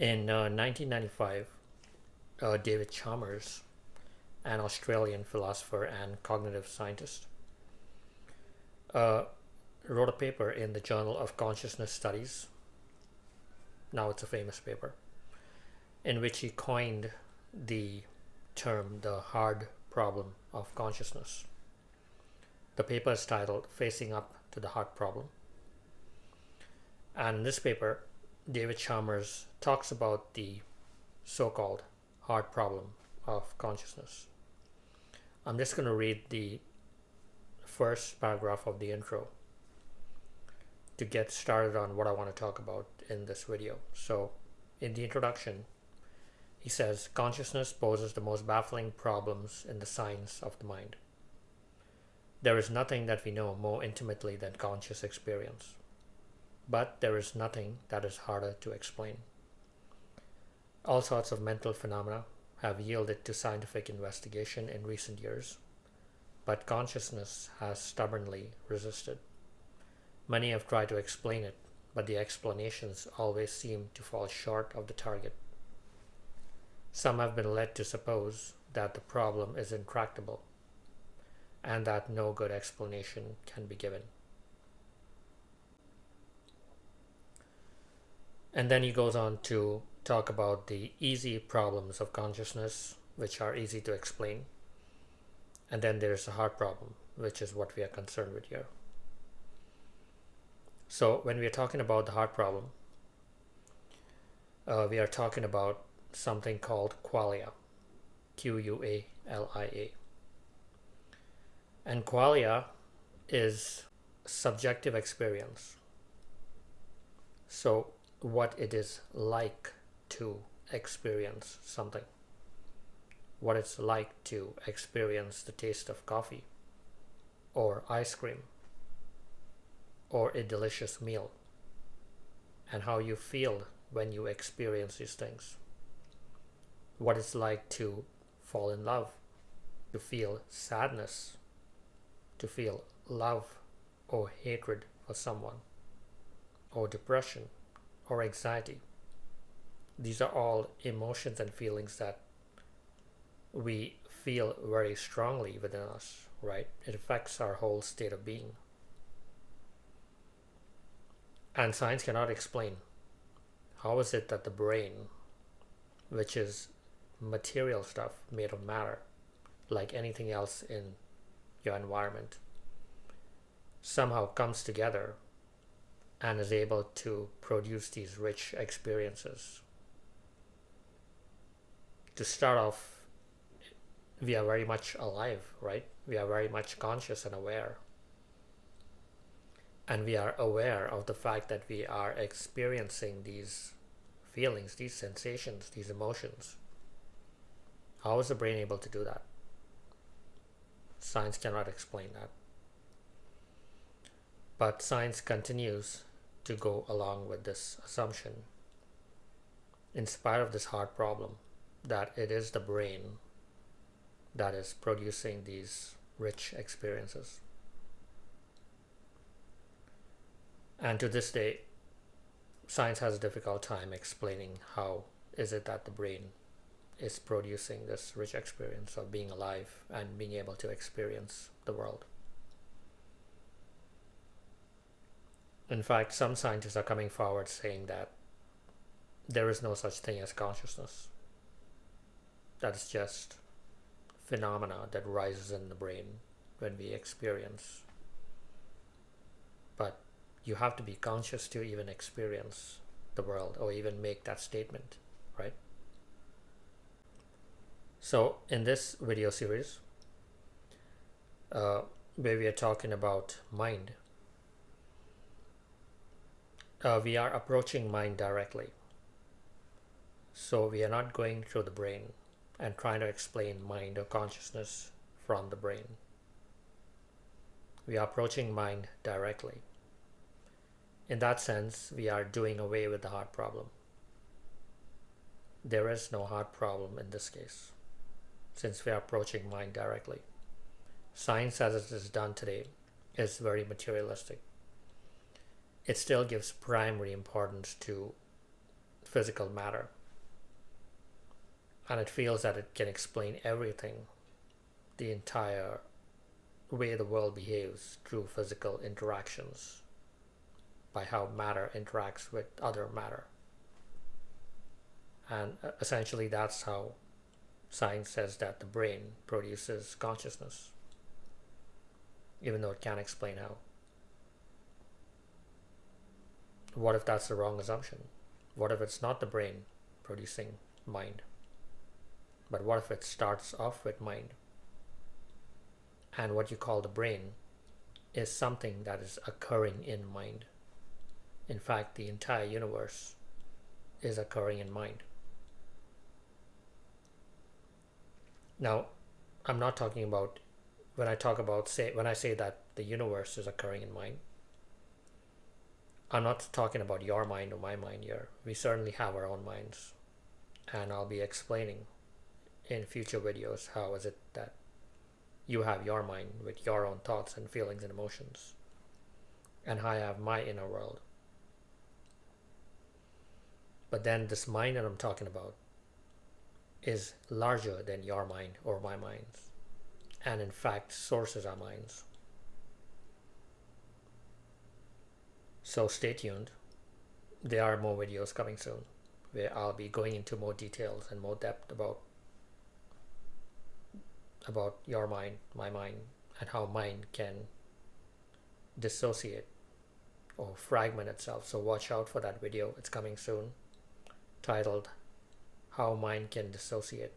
In 1995, David Chalmers, an Australian philosopher and cognitive scientist, uh, wrote a paper in the Journal of Consciousness Studies. Now it's a famous paper, in which he coined the term the hard problem of consciousness. The paper is titled Facing Up to the Hard Problem. And in this paper, David Chalmers talks about the so-called hard problem of consciousness. I'm just going to read the first paragraph of the intro to get started on what I want to talk about in this video. So, in the introduction, he says, consciousness poses the most baffling problems in the science of the mind. There is nothing that we know more intimately than conscious experience. But there is nothing that is harder to explain. All sorts of mental phenomena have yielded to scientific investigation in recent years, but consciousness has stubbornly resisted. Many have tried to explain it, but the explanations always seem to fall short of the target. Some have been led to suppose that the problem is intractable and that no good explanation can be given. And then he goes on to talk about the easy problems of consciousness, which are easy to explain. And then there's a hard problem, which is what we are concerned with here. So when we are talking about the hard problem, we are talking about something called qualia, Qualia. And qualia is subjective experience. So what it is like to experience something. What it's like to experience the taste of coffee, or ice cream, or a delicious meal, and how you feel when you experience these things. What it's like to fall in love, to feel sadness, to feel love or hatred for someone, or depression, or anxiety. These are all emotions and feelings that we feel very strongly within us, right? It affects our whole state of being. And science cannot explain how is it that the brain, which is material stuff made of matter, like anything else in your environment, somehow comes together and is able to produce these rich experiences. To start off, we are very much alive, right? We are very much conscious and aware. And we are aware of the fact that we are experiencing these feelings, these sensations, these emotions. How is the brain able to do that? Science cannot explain that. But science continues to go along with this assumption, in spite of this hard problem, that it is the brain that is producing these rich experiences. And to this day, science has a difficult time explaining how is it that the brain is producing this rich experience of being alive and being able to experience the world. In fact, some scientists are coming forward saying that there is no such thing as consciousness. That is just phenomena that rises in the brain when we experience. But you have to be conscious to even experience the world or even make that statement, right? So in this video series, where we are talking about mind, we are approaching mind directly. So we are not going through the brain and trying to explain mind or consciousness from the brain. We are approaching mind directly. In that sense, we are doing away with the hard problem. There is no hard problem in this case, since we are approaching mind directly. Science as it is done today is very materialistic. It still gives primary importance to physical matter, and it feels that it can explain everything, the entire way the world behaves through physical interactions, by how matter interacts with other matter. And essentially, that's how science says that the brain produces consciousness, even though it can't explain how. What if that's the wrong assumption? What if it's not the brain producing mind? But what if it starts off with mind? And what you call the brain is something that is occurring in mind. In fact, the entire universe is occurring in mind. Now, I'm not talking about, when I say that the universe is occurring in mind, I'm not talking about your mind or my mind here. We certainly have our own minds, and I'll be explaining in future videos how is it that you have your mind with your own thoughts and feelings and emotions, and how I have my inner world. But then this mind that I'm talking about is larger than your mind or my minds, and in fact sources our minds. So stay tuned. There are more videos coming soon where I'll be going into more details and more depth about your mind, my mind, and how mind can dissociate or fragment itself. So watch out for that video. It's coming soon, titled How Mind Can Dissociate.